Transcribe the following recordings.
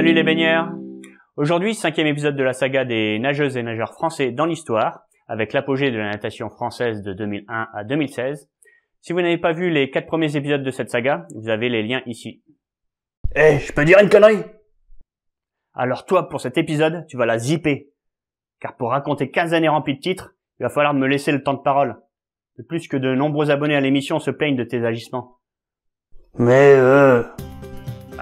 Salut les baigneurs! Aujourd'hui, 5e épisode de la saga des nageuses et nageurs français dans l'histoire, avec l'apogée de la natation française de 2001 à 2016. Si vous n'avez pas vu les 4 premiers épisodes de cette saga, vous avez les liens ici. Je peux dire une connerie? Alors toi, pour cet épisode, tu vas la zipper. Car pour raconter 15 années remplies de titres, il va falloir me laisser le temps de parole. De plus que de nombreux abonnés à l'émission se plaignent de tes agissements.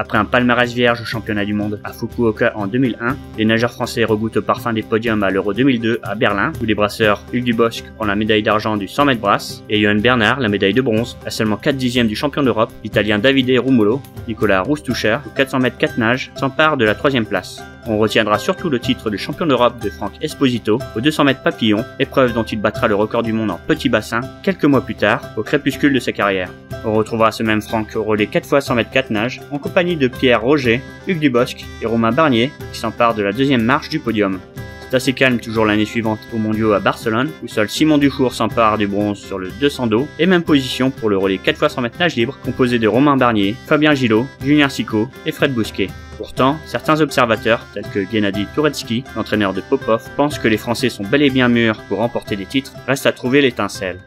Après un palmarès vierge au championnat du monde à Fukuoka en 2001, les nageurs français regoûtent au parfum des podiums à l'Euro 2002 à Berlin, où les brasseurs Hugues Dubosc ont la médaille d'argent du 100 mètres brasse et Johan Bernard la médaille de bronze, à seulement 4 dixièmes du champion d'Europe, l'italien Davide Rumolo. Nicolas Roustoucher, au 400 mètres 4 nages, s'empare de la 3e place. On retiendra surtout le titre de champion d'Europe de Franck Esposito au 200 mètres papillon, épreuve dont il battra le record du monde en petit bassin quelques mois plus tard, au crépuscule de sa carrière. On retrouvera ce même Franck au relais 4 x 100 mètres 4 nages, en compagnie de Pierre Roger, Hugues Dubosc et Romain Barnier, qui s'emparent de la 2e marche du podium. C'est assez calme toujours l'année suivante aux mondiaux à Barcelone, où seul Simon Dufour s'empare du bronze sur le 200 dos, et même position pour le relais 4 x 100 mètres nage libre, composé de Romain Barnier, Fabien Gillot, Julien Sicot et Fred Bousquet. Pourtant, certains observateurs, tels que Gennady Touretsky, l'entraîneur de Popov, pensent que les Français sont bel et bien mûrs pour remporter des titres. Reste à trouver l'étincelle.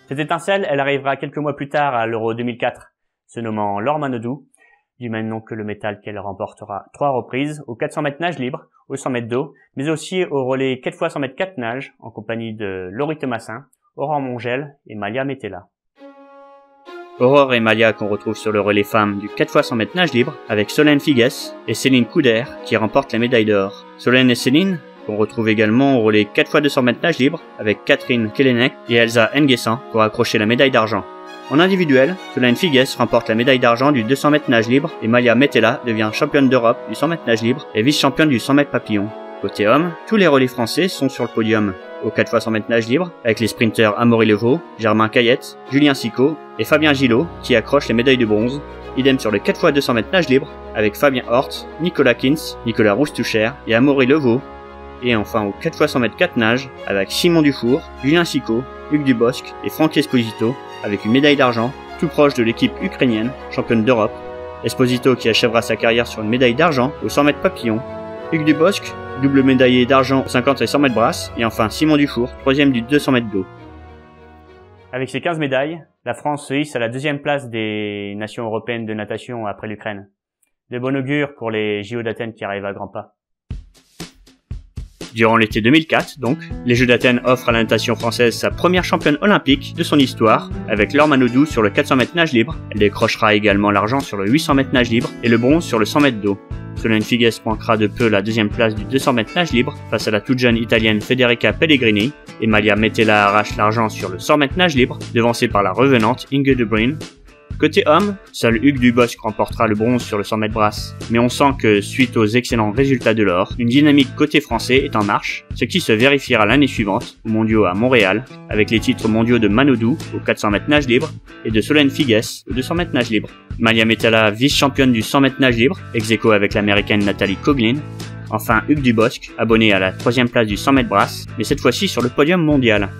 Cette étincelle, elle arrivera quelques mois plus tard à l'Euro 2004, se nommant Laure Manodou, du même nom que le métal qu'elle remportera 3 reprises au 400 mètres nage libre, au 100 mètres d'eau, mais aussi au relais 4 x 100 mètres 4 nages, en compagnie de Laurie Thomassin, Aurore Mongel et Malia Metella. Aurore et Malia qu'on retrouve sur le relais femmes du 4 x 100 mètres nage libre, avec Solène Figues et Céline Couder qui remportent la médaille d'or. Solène et Céline, qu'on retrouve également au relais 4 x 200 mètres nage libre, avec Catherine Kelenek et Elsa Nguessan pour accrocher la médaille d'argent. En individuel, Solène Figues remporte la médaille d'argent du 200 mètres nage libre et Malia Metella devient championne d'Europe du 100 mètres nage libre et vice-championne du 100 mètres papillon. Côté homme, tous les relais français sont sur le podium. Au 4 x 100 mètres nage libre, avec les sprinteurs Amaury Levaux, Germain Caillette, Julien Sicot et Fabien Gillot qui accrochent les médailles de bronze. Idem sur le 4 x 200 mètres nage libre, avec Fabien Hort, Nicolas Kins, Nicolas Roustoucher et Amaury Levaux. Et enfin au 4 x 100 mètres 4 nages, avec Simon Dufour, Julien Sicot, Hugues Dubosc et Franck Esposito, avec une médaille d'argent, tout proche de l'équipe ukrainienne, championne d'Europe. Esposito qui achèvera sa carrière sur une médaille d'argent au 100 mètres papillon. Hugues Dubosc, double médaillé d'argent au 50 et 100 mètres brasse. Et enfin Simon Dufour, 3e du 200 mètres d'eau. Avec ses 15 médailles, la France se hisse à la 2e place des nations européennes de natation après l'Ukraine. De bon augure pour les JO d'Athènes qui arrivent à grands pas. Durant l'été 2004, donc, les Jeux d'Athènes offrent à la natation française sa première championne olympique de son histoire, avec Laure Manodou sur le 400 mètres nage libre. Elle décrochera également l'argent sur le 800 mètres nage libre et le bronze sur le 100 mètres d'eau. Solène Figues manquera de peu la 2e place du 200 mètres nage libre face à la toute jeune italienne Federica Pellegrini, et Malia Metella arrache l'argent sur le 100 mètres nage libre, devancée par la revenante Inge de Bruyn. Côté homme, seul Hugues Dubosc remportera le bronze sur le 100 mètres brasse, mais on sent que, suite aux excellents résultats de l'or, une dynamique côté français est en marche, ce qui se vérifiera l'année suivante, aux mondiaux à Montréal, avec les titres mondiaux de Manodou au 400 mètres nage libre et de Solène Figues au 200 mètres nage libre. Malia Metella vice-championne du 100 mètres nage libre, ex-aequo avec l'américaine Nathalie Coughlin. Enfin Hugues Dubosc, abonné à la 3e place du 100 mètres brasse, mais cette fois-ci sur le podium mondial.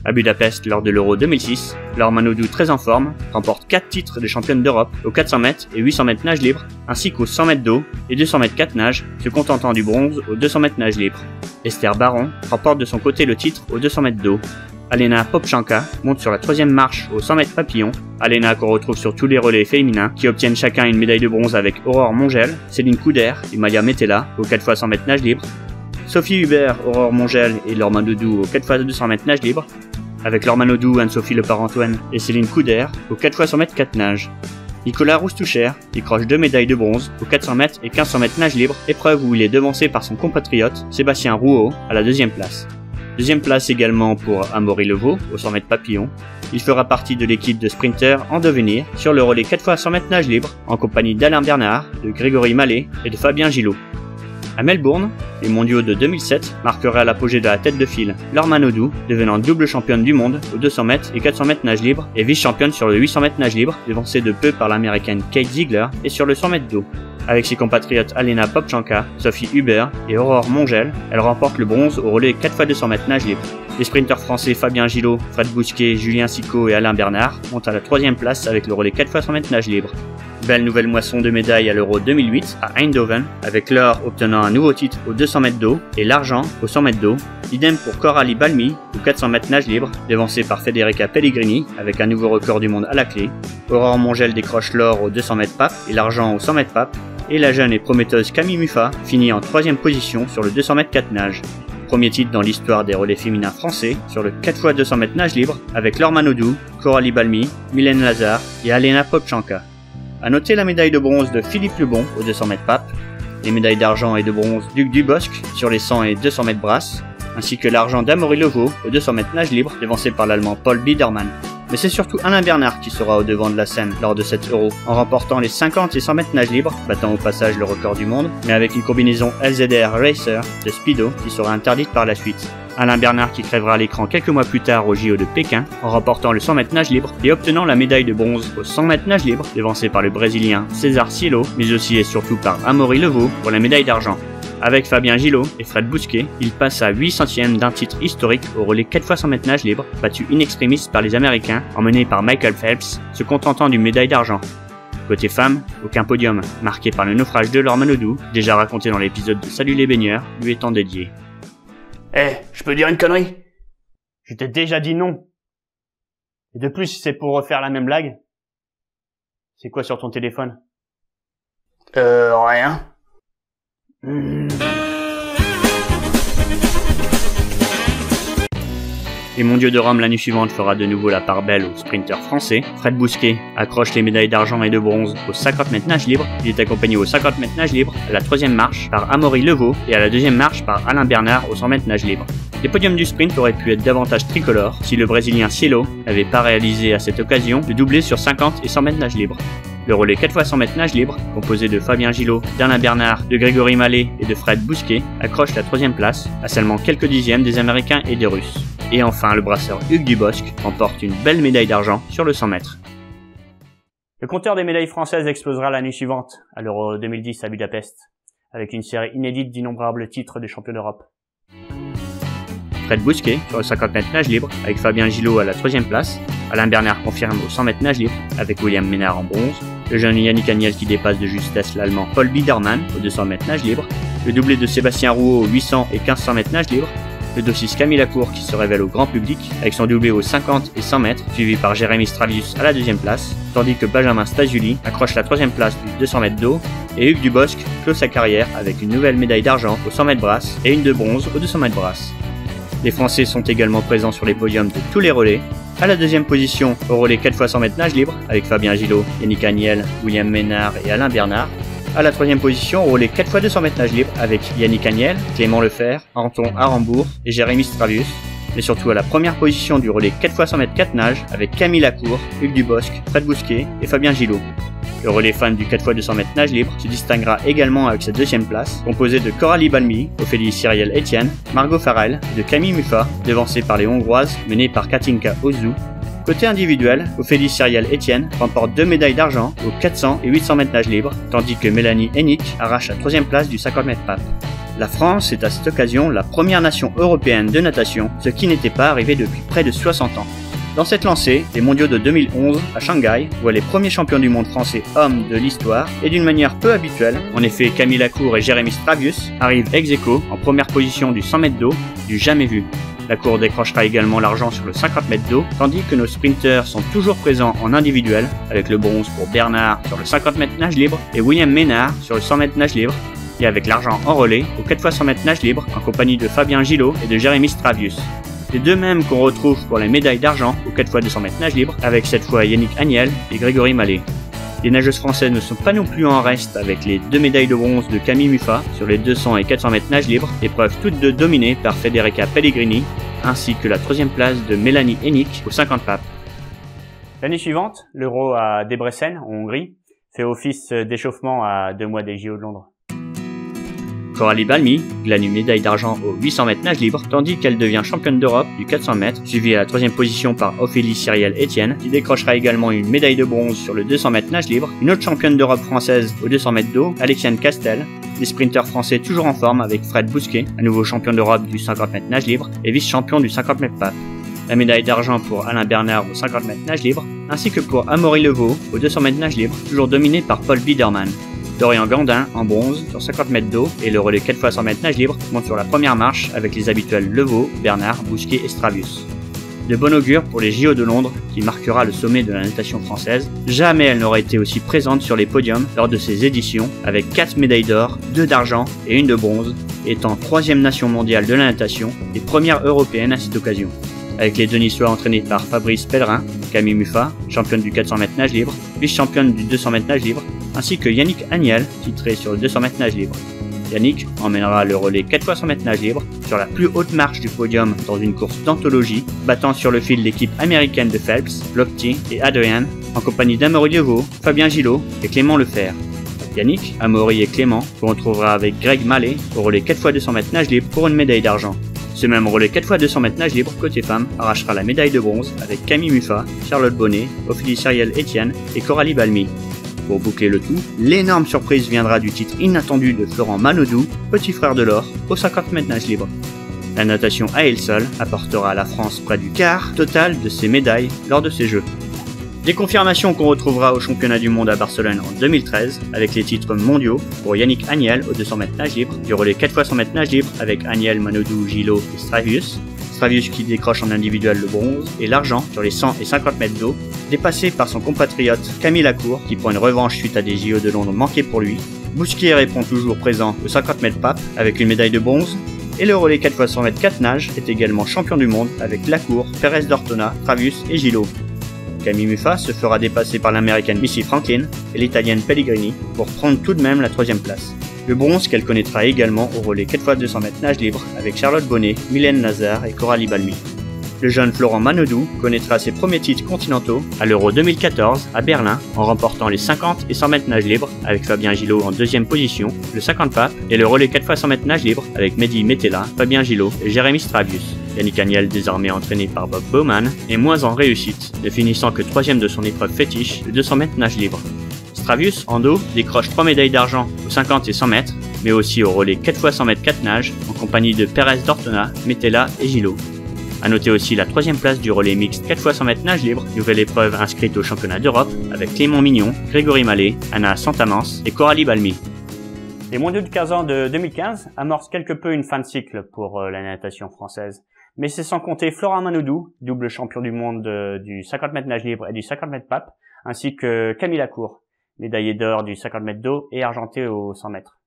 À Budapest, lors de l'Euro 2006, Laure Manodou, très en forme, remporte 4 titres de championne d'Europe au 400 mètres et 800 mètres nage libre, ainsi qu'au 100 mètres d'eau et 200 mètres 4 nages, se contentant du bronze au 200 mètres nage libre. Esther Baron remporte de son côté le titre au 200 mètres d'eau. Alena Popchanka monte sur la 3e marche au 100 mètres papillon. Alena qu'on retrouve sur tous les relais féminins, qui obtiennent chacun une médaille de bronze avec Aurore Mongel, Céline Couder et Malia Metella au 4 x 100 mètres nage libre. Sophie Hubert, Aurore Mongel et Laure Manodou au 4 x 200 mètres nage libre, avec Laure Manodou, Anne-Sophie Le Parent-Antoine et Céline Couder au 4 x 100 mètres 4 nages. Nicolas Roustoucher décroche 2 médailles de bronze au 400 mètres et 1500 mètres nage libre, épreuve où il est devancé par son compatriote Sébastien Rouault à la 2e place. 2e place également pour Amaury Levaux au 100 mètres papillon. Il fera partie de l'équipe de sprinteurs en devenir sur le relais 4 x 100 mètres nage libre en compagnie d'Alain Bernard, de Grégory Mallet et de Fabien Gillot. À Melbourne, les mondiaux de 2007 marqueraient l'apogée de la tête de file Laure Manodou, devenant double championne du monde aux 200 mètres et 400 mètres nage libre et vice-championne sur le 800 mètres nage libre, devancée de peu par l'américaine Kate Ziegler, et sur le 100 mètres d'eau. Avec ses compatriotes Alena Popchanka, Sophie Hubert et Aurore Mongel, elle remporte le bronze au relais 4 x 200 mètres nage libre. Les sprinteurs français Fabien Gillot, Fred Bousquet, Julien Sicot et Alain Bernard montent à la 3e place avec le relais 4x100 mètres nage libre. Belle nouvelle moisson de médailles à l'Euro 2008 à Eindhoven, avec l'or obtenant un nouveau titre aux 200 mètres d'eau et l'argent aux 100 mètres d'eau. Idem pour Coralie Balmy aux 400 mètres nage libre, devancée par Federica Pellegrini avec un nouveau record du monde à la clé. Aurore Mongel décroche l'or aux 200 mètres pape et l'argent aux 100 mètres pape. Et la jeune et prometteuse Camille Muffat finit en 3e position sur le 200 mètres 4 nage. Premier titre dans l'histoire des relais féminins français sur le 4x200 mètres nage libre avec Laure Manodou, Coralie Balmy, Mylène Lazare et Alena Popchanka. A noter la médaille de bronze de Philippe Lebon aux 200 mètres pape, les médailles d'argent et de bronze d'Hugues Dubosc sur les 100 et 200 mètres brasse, ainsi que l'argent d'Amaury Levaux aux 200 mètres nage libre, dévancé par l'Allemand Paul Biedermann. Mais c'est surtout Alain Bernard qui sera au devant de la scène lors de cet Euro, en remportant les 50 et 100 mètres nage libre, battant au passage le record du monde, mais avec une combinaison LZR Racer de Speedo qui sera interdite par la suite. Alain Bernard qui crèvera l'écran quelques mois plus tard au JO de Pékin, en remportant le 100 mètres nage libre et obtenant la médaille de bronze au 100 mètres nage libre, devancé par le Brésilien César Cielo, mais aussi et surtout par Amaury Levaux pour la médaille d'argent. Avec Fabien Gillot et Fred Bousquet, il passe à 8 centièmes d'un titre historique au relais 4x100 mètres nage libre, battu in extremis par les Américains, emmenés par Michael Phelps, se contentant d'une médaille d'argent. Côté femmes, aucun podium, marqué par le naufrage de Laure Manodou, déjà raconté dans l'épisode de Salut les baigneurs, lui étant dédié. Je peux dire une connerie? Je t'ai déjà dit non. Et de plus, si c'est pour refaire la même blague. C'est quoi sur ton téléphone? Rien. Les mondiaux de Rome l'année suivante fera de nouveau la part belle aux sprinteurs français. Fred Bousquet accroche les médailles d'argent et de bronze aux 50 mètres nage libre. Il est accompagné aux 50 mètres nage libre à la 3e marche par Amaury Levaux et à la 2e marche par Alain Bernard aux 100 mètres nage libre. Les podiums du sprint auraient pu être davantage tricolores si le Brésilien Cielo n'avait pas réalisé à cette occasion le doublé sur 50 et 100 mètres nage libre. Le relais 4x100 mètres nage libre, composé de Fabien Gillot, d'Alain Bernard, de Grégory Mallet et de Fred Bousquet, accroche la 3e place, à seulement quelques dixièmes des Américains et des Russes. Et enfin, le brasseur Hugues Dubosc remporte une belle médaille d'argent sur le 100 mètres. Le compteur des médailles françaises explosera l'année suivante, à l'Euro 2010 à Budapest, avec une série inédite d'innombrables titres de champion d'Europe. Fred Bousquet sur le 50 mètres nage libre, avec Fabien Gillot à la 3e place. Alain Bernard confirme au 100 mètres nage libre, avec William Ménard en bronze. Le jeune Yannick Agnel qui dépasse de justesse l'Allemand Paul Biedermann au 200 mètres nage libre. Le doublé de Sébastien Rouault aux 800 et 1500 mètres nage libre. Le dossiste Camille Lacour qui se révèle au grand public, avec son doublé aux 50 et 100 mètres, suivi par Jérémy Stravius à la 2e place, tandis que Benjamin Stasiuli accroche la 3e place du 200 mètres d'eau, et Hugues Dubosc clôt sa carrière avec une nouvelle médaille d'argent aux 100 mètres brasse et une de bronze aux 200 mètres brasse. Les Français sont également présents sur les podiums de tous les relais. À la 2e position, au relais 4x100 mètres nage libre, avec Fabien Gillot, Yannick Agnel, William Ménard et Alain Bernard. À la 3e position, au relais 4x200 mètres nage libre, avec Yannick Agnel, Clément Lefebvre, Anton Arambourg et Jérémy Stravius. Mais surtout à la 1re position du relais 4x100 mètres 4 nage, avec Camille Lacour, Hugues Dubosc, Fred Bousquet et Fabien Gillot. Le relais fan du 4x200 mètres nage libre se distinguera également avec sa 2e place, composée de Coralie Balmy, Ophélie Cyrielle Etienne, Margot Farrell et de Camille Muffat, devancée par les Hongroises, menées par Katinka Ozu. Côté individuel, Ophélie Cyrielle Etienne remporte 2 médailles d'argent aux 400 et 800 mètres nage libre, tandis que Mélanie Hennick arrache la 3e place du 50 mètres pape. La France est à cette occasion la première nation européenne de natation, ce qui n'était pas arrivé depuis près de 60 ans. Dans cette lancée, les mondiaux de 2011 à Shanghai voient les premiers champions du monde français hommes de l'histoire et d'une manière peu habituelle. En effet, Camille Lacour et Jérémy Stravius arrivent ex-aequo en première position du 100 mètres d'eau, du jamais vu. Lacour décrochera également l'argent sur le 50 mètres d'eau, tandis que nos sprinteurs sont toujours présents en individuel, avec le bronze pour Bernard sur le 50 mètres nage libre et William Ménard sur le 100 mètres nage libre, et avec l'argent en relais au 4x100 mètres nage libre en compagnie de Fabien Gillot et de Jérémy Stravius. Les deux mêmes qu'on retrouve pour les médailles d'argent au 4x200 mètres nage libre, avec cette fois Yannick Agnel et Grégory Mallet. Les nageuses françaises ne sont pas non plus en reste avec les 2 médailles de bronze de Camille Muffat sur les 200 et 400 mètres nage libre, épreuves toutes deux dominées par Federica Pellegrini, ainsi que la 3e place de Mélanie Hennick aux 50 papes. L'année suivante, l'Euro à Debrecen, en Hongrie, fait office d'échauffement à 2 mois des JO de Londres. Coralie Balmy glane une médaille d'argent au 800 mètres nage libre, tandis qu'elle devient championne d'Europe du 400 mètres, suivie à la 3e position par Ophélie Cyrielle Etienne, qui décrochera également une médaille de bronze sur le 200 mètres nage libre. Une autre championne d'Europe française au 200 mètres d'eau, Alexiane Castel, les sprinteurs français toujours en forme avec Fred Bousquet, à nouveau champion d'Europe du 50 mètres nage libre et vice-champion du 50 mètres pape. La médaille d'argent pour Alain Bernard au 50 mètres nage libre, ainsi que pour Amaury Levaux au 200 mètres nage libre, toujours dominé par Paul Biederman. Dorian Gandin en bronze sur 50 mètres d'eau et le relais 4x100 mètres nage libre monte sur la première marche avec les habituels Levaux, Bernard, Bousquet et Stravius. De bon augure pour les JO de Londres qui marquera le sommet de la natation française. Jamais elle n'aurait été aussi présente sur les podiums lors de ces éditions avec 4 médailles d'or, 2 d'argent et 1 de bronze, étant 3e nation mondiale de la natation et première européenne à cette occasion. Avec les Denissois entraînés par Fabrice Pellerin, Camille Muffat, championne du 400 mètres nage libre, vice-championne du 200 mètres nage libre, ainsi que Yannick Agnel, titré sur le 200 mètres nage libre. Yannick emmènera le relais 4x100 mètres nage libre sur la plus haute marche du podium dans une course d'anthologie, battant sur le fil l'équipe américaine de Phelps, Lochte et Adrian, en compagnie d'Amaury Levaux, Fabien Gillot et Clément Lefer. Yannick, Amaury et Clément qu'on retrouvera avec Greg Mallet au relais 4x200 mètres nage libre pour une médaille d'argent. Ce même relais 4x200 mètres nage libre côté femmes arrachera la médaille de bronze avec Camille Muffat, Charlotte Bonnet, Ophélie Cyrielle-Etienne et Coralie Balmy. Pour boucler le tout, l'énorme surprise viendra du titre inattendu de Florent Manodou, petit frère de l'or, au 50 mètres nage libre. La natation à elle seule apportera à la France près du quart total de ses médailles lors de ces Jeux. Des confirmations qu'on retrouvera au championnat du monde à Barcelone en 2013 avec les titres mondiaux pour Yannick Agnel au 200 mètres nage libre, du relais 4x100 mètres nage libre avec Agnel, Manodou, Gillot et Stravius. Stravius qui décroche en individuel le bronze et l'argent sur les 100 et 50 mètres d'eau, dépassé par son compatriote Camille Lacour qui prend une revanche suite à des JO de Londres manqués pour lui. Bousquet répond toujours présent au 50 mètres pape avec une médaille de bronze. Et le relais 4x100 mètres 4 nage est également champion du monde avec Lacour, Pérez d'Ortona, Stravius et Gillot. Camille Muffat se fera dépasser par l'américaine Missy Franklin et l'italienne Pellegrini pour prendre tout de même la 3e place. Le bronze qu'elle connaîtra également au relais 4x200 mètres nage libre avec Charlotte Bonnet, Mylène Nazar et Coralie Balmy. Le jeune Florent Manodou connaîtra ses premiers titres continentaux à l'Euro 2014 à Berlin en remportant les 50 et 100 mètres nage libre avec Fabien Gillot en 2e position, le 50 pape et le relais 4x100 mètres nage libre avec Mehdi Metella, Fabien Gillot et Jérémy Stravius. Yannick Agnel, désormais entraîné par Bob Bowman, est moins en réussite, ne finissant que 3e de son épreuve fétiche, le 200 mètres nage libre. Stravius, en dos, décroche 3 médailles d'argent aux 50 et 100 mètres, mais aussi au relais 4x100 mètres 4 nage, en compagnie de Pérez d'Ortona, Metella et Gillot. A noter aussi la 3e place du relais mixte 4x100 mètres nage libre, nouvelle épreuve inscrite au championnat d'Europe, avec Clément Mignon, Grégory Mallet, Anna Santamans et Coralie Balmy. Les mondiaux de 15 ans de 2015 amorcent quelque peu une fin de cycle pour la natation française. Mais c'est sans compter Florent Manodou, double champion du monde du 50 mètres nage libre et du 50 mètres pape, ainsi que Camille Lacour, médaillé d'or du 50 mètres d'eau et argenté au 100 mètres.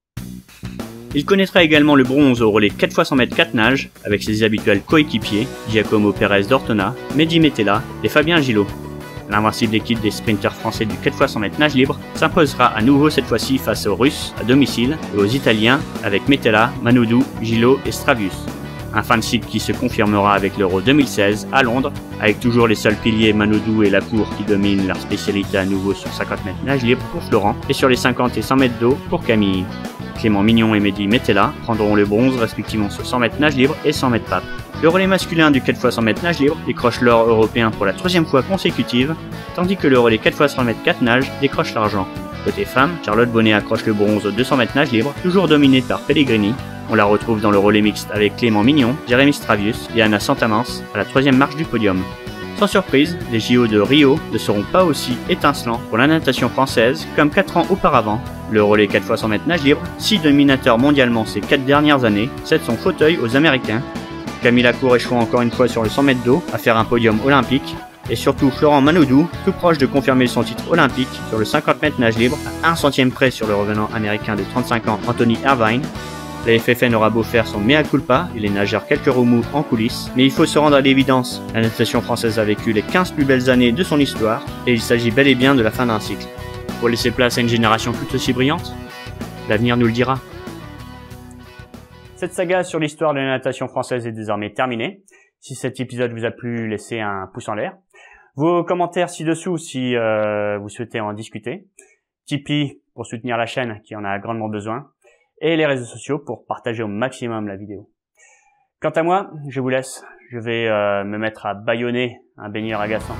Il connaîtra également le bronze au relais 4x100 mètres 4 nage avec ses habituels coéquipiers Giacomo Pérez d'Ortona, Mehdi Metella et Fabien Gillot. L'invincible équipe des sprinteurs français du 4x100 mètres nage libre s'imposera à nouveau cette fois-ci face aux Russes à domicile et aux Italiens avec Metella, Manodou, Gillot et Stravius. Un fin de cycle qui se confirmera avec l'Euro 2016 à Londres, avec toujours les seuls piliers Manodou et Lacour qui dominent leur spécialité à nouveau sur 50 mètres nage libre pour Florent et sur les 50 et 100 mètres d'eau pour Camille. Clément Mignon et Mehdi Metella prendront le bronze respectivement sur 100 mètres nage libre et 100 mètres pape. Le relais masculin du 4x100 mètres nage libre décroche l'or européen pour la 3e fois consécutive, tandis que le relais 4x100 mètres 4 nage décroche l'argent. Côté femme, Charlotte Bonnet accroche le bronze au 200 mètres nage libre, toujours dominée par Pellegrini. On la retrouve dans le relais mixte avec Clément Mignon, Jérémy Stravius et Anna Santamans à la 3e marche du podium. Sans surprise, les JO de Rio ne seront pas aussi étincelants pour la natation française comme 4 ans auparavant. Le relais 4x100 mètres nage libre, 6 dominateur mondialement ces 4 dernières années, cède son fauteuil aux Américains. Camille Lacour échoue encore une fois sur le 100 mètres d'eau à faire un podium olympique. Et surtout Florent Manodou, tout proche de confirmer son titre olympique sur le 50 mètres nage libre, à 1 centième près sur le revenant américain de 35 ans Anthony Irvine. La FFN aura beau faire son mea culpa et les nageurs quelques remous en coulisses, mais il faut se rendre à l'évidence, la natation française a vécu les 15 plus belles années de son histoire, et il s'agit bel et bien de la fin d'un cycle. Pour laisser place à une génération tout aussi brillante, l'avenir nous le dira. Cette saga sur l'histoire de la natation française est désormais terminée. Si cet épisode vous a plu, laissez un pouce en l'air. Vos commentaires ci-dessous si vous souhaitez en discuter. Tipeee pour soutenir la chaîne qui en a grandement besoin. Et les réseaux sociaux pour partager au maximum la vidéo. Quant à moi, je vous laisse. Je vais me mettre à bâillonner un baigneur agaçant.